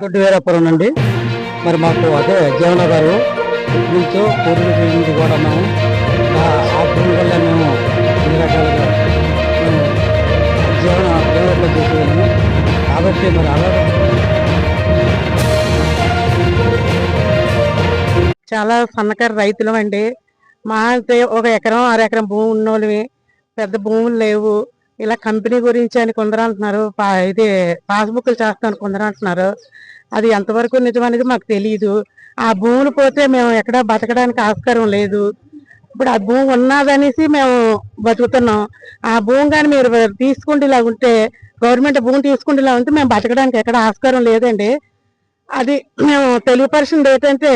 దొడ్డి వీరాపురం నుండి మరి మాకు అదే జీవనగారు నుంచో పూర్వీకుల నుంచి కూడా మేము ఆ భూమి వల్ల మేము అన్ని రకాలుగా మేము జీవనం చేసేవాళ్ళము. కాబట్టి మరి అలా చాలా సన్నకారు రైతులం అండి. మా ఒక ఎకరం 6 ఎకరం భూమి ఉన్నోళ్ళవి, పెద్ద భూములు లేవు. ఇలా కంపెనీ గురించి అని కొందరు అంటున్నారు, ఇది పాస్బుక్లు చేస్తాను కొందరు అంటున్నారు. అది ఎంతవరకు నిజమనేది మాకు తెలియదు. ఆ భూములు పోతే మేము ఎక్కడా బతకడానికి ఆస్కారం లేదు. ఇప్పుడు ఆ భూమి ఉన్నదనేసి మేము బతుకుతున్నాం. ఆ భూమి కానీ మీరు తీసుకుంటేలా ఉంటే, గవర్నమెంట్ భూమి తీసుకుంటేలా ఉంటే మేము బతకడానికి ఎక్కడ ఆస్కారం లేదండి. అది మేము తెలియపరిచింది ఏంటంటే,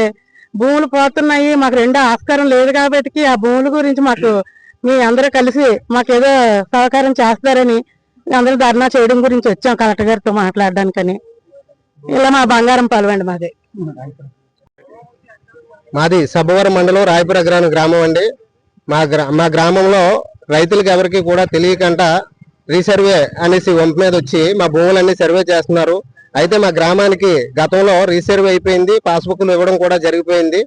భూములు పోతున్నాయి, మాకు రెండో ఆస్కారం లేదు కాబట్టి ఆ భూముల గురించి మాకు మీ అందరూ కలిసి మాకేదో సహకారం చేస్తారని అందరూ ధర్నా చేయడం గురించి వచ్చాం కలెక్టర్ గారితో మాట్లాడడానికని. ఇలా మా బంగారం పాలవండి మాది. మాది సబ్బవరం మండలం రాయపుర గ్రామం అండి. మా గ్రామంలో రైతులకు ఎవరికి కూడా తెలియకుండా రీసర్వే అనేసి వంపు మీద వచ్చి మా భూములన్నీ సర్వే చేస్తున్నారు. అయితే మా గ్రామానికి గతంలో రీసర్వే అయిపోయింది, పాస్బుక్లు ఇవ్వడం కూడా జరిగిపోయింది.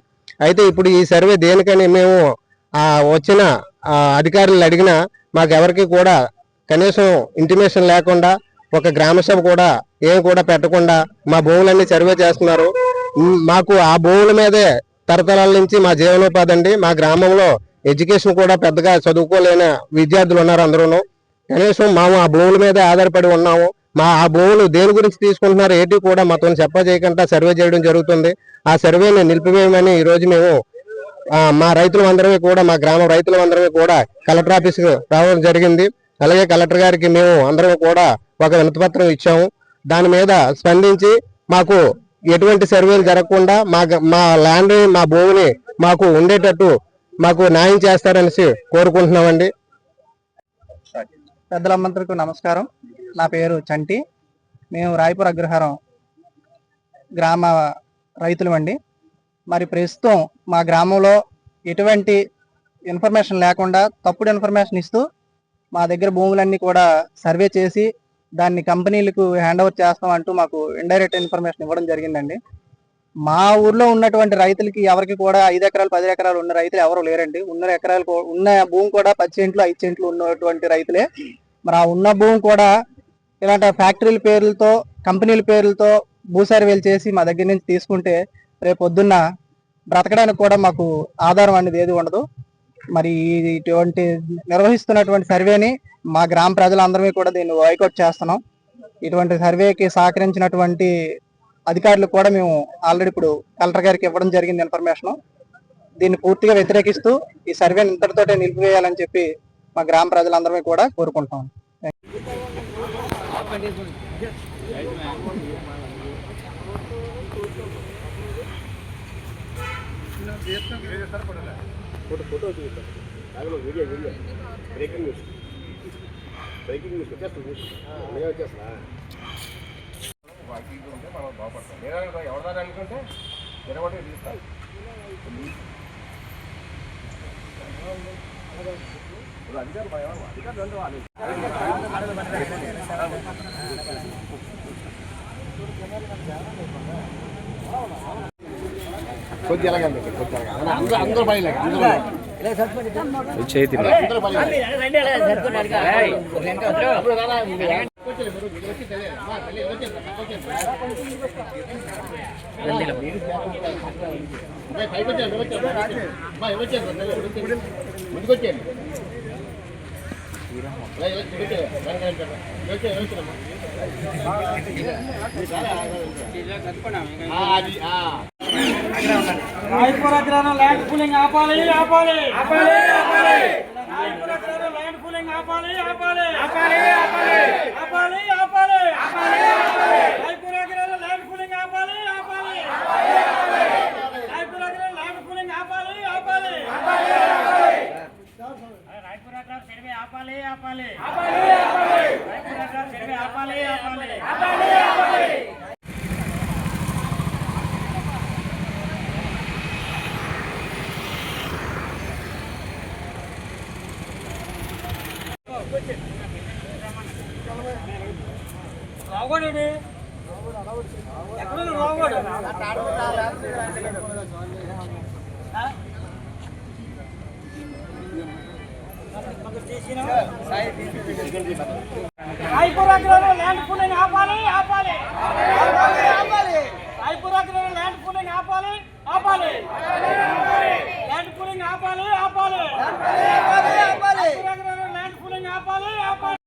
అయితే ఇప్పుడు ఈ సర్వే దేనికని మేము వచ్చిన అధికారులు అడిగినా మాకెవరికి కూడా కనీసం ఇంటిమేషన్ లేకుండా, ఒక గ్రామ సభ కూడా ఏం కూడా పెట్టకుండా మా భూములన్నీ సర్వే చేస్తున్నారు. మాకు ఆ భూముల మీదే తరతరాల నుంచి మా జీవనోపాధి అండి. మా గ్రామంలో ఎడ్యుకేషన్ కూడా పెద్దగా చదువుకోలేని విద్యార్థులు ఉన్నారు అందరూ. కనీసం మేము ఆ భూముల మీదే ఆధారపడి ఉన్నాము. ఆ భూములు దేని గురించి తీసుకుంటున్నారు ఏంటి కూడా మాతో చెప్పజేయకుండా సర్వే చేయడం జరుగుతుంది. ఆ సర్వేని నిలిపివేయమని ఈరోజు మేము మా రైతులందరమే కూడా, మా గ్రామ రైతులందరమే కూడా కలెక్టర్ ఆఫీస్కి రావడం జరిగింది. అలాగే కలెక్టర్ గారికి మేము అందరం కూడా ఒక వినతిపత్రం ఇచ్చాము. దాని మీద స్పందించి మాకు ఎటువంటి సర్వేలు జరగకుండా మా ల్యాండ్, మా భూమిని మాకు ఉండేటట్టు మాకు న్యాయం చేస్తారనేసి కోరుకుంటున్నామండి. పెద్దలందరికీ నమస్కారం. నా పేరు చంటి. మేము రాయపుర అగ్రహారం గ్రామ రైతులమండి. మరి ప్రస్తుతం మా గ్రామంలో ఎటువంటి ఇన్ఫర్మేషన్ లేకుండా తప్పుడు ఇన్ఫర్మేషన్ ఇస్తూ మా దగ్గర భూములన్నీ కూడా సర్వే చేసి దాన్ని కంపెనీలకు హ్యాండ్ ఓవర్ చేస్తామంటూ మాకు ఇండైరెక్ట్ ఇన్ఫర్మేషన్ ఇవ్వడం జరిగిందండి. మా ఊర్లో ఉన్నటువంటి రైతులకి ఎవరికి కూడా 5 ఎకరాలు 10 ఎకరాలు ఉన్న రైతులు ఎవరు లేరండి. ఉన్న భూమి కూడా 10 సెంట్లు 5 సెంట్లు ఉన్నటువంటి రైతులే. మరి ఆ ఉన్న భూమి కూడా ఇలాంటి ఫ్యాక్టరీల పేర్లతో, కంపెనీల పేర్లతో భూ సర్వేలు చేసి మా దగ్గర నుంచి తీసుకుంటే రేపు పొద్దున్న బ్రతకడానికి కూడా మాకు ఆధారం అనేది ఏది ఉండదు. మరి ఇటువంటి నిర్వహిస్తున్నటువంటి సర్వేని మా గ్రామ ప్రజలందరమే కూడా దీన్ని వైకౌట్ చేస్తున్నాం. ఇటువంటి సర్వేకి సహకరించినటువంటి అధికారులకు కూడా మేము ఆల్రెడీ ఇప్పుడు కలెక్టర్ గారికి ఇవ్వడం జరిగింది ఇన్ఫర్మేషన్. దీన్ని పూర్తిగా వ్యతిరేకిస్తూ ఈ సర్వేని ఇంతటితోటే నిలిపివేయాలని చెప్పి మా గ్రామ ప్రజలందరమే కూడా కోరుకుంటాం. అందరూ పైన చేతి ముందుకొచ్చేయండి. రాయపుర గ్రామం ల్యాండ్ పూలింగ్ ఆపాలి ఆపాలి ఆపాలి ఆపాలి. రాయపుర గ్రామం ల్యాండ్ పూలింగ్ ఆపాలి ఆపాలి ఆపాలి ఆపాలి ఆపాలి ఆపాలి ఆపాలి ఆపాలి. రాయపుర గ్రామం ల్యాండ్ పూలింగ్ ఆపాలి ఆపాలి ఆపాలి ఆపాలి. రాయపుర గ్రామం ల్యాండ్ పూలింగ్ ఆపాలి ఆపాలి ఆపాలి ఆపాలి. రాయపుర గ్రామం సర్వే ఆపాలి ఆపాలి ఆపాలి ఆపాలి. రాయపుర గ్రామం సర్వే ఆపాలి ఆపాలి ఆపాలి ఆపాలి. రావుగోడేది ఎక్కడ పడిపోడు. రాయపూర్ అగ్రహారం ల్యాండ్ పూలింగ్ ఆపాలి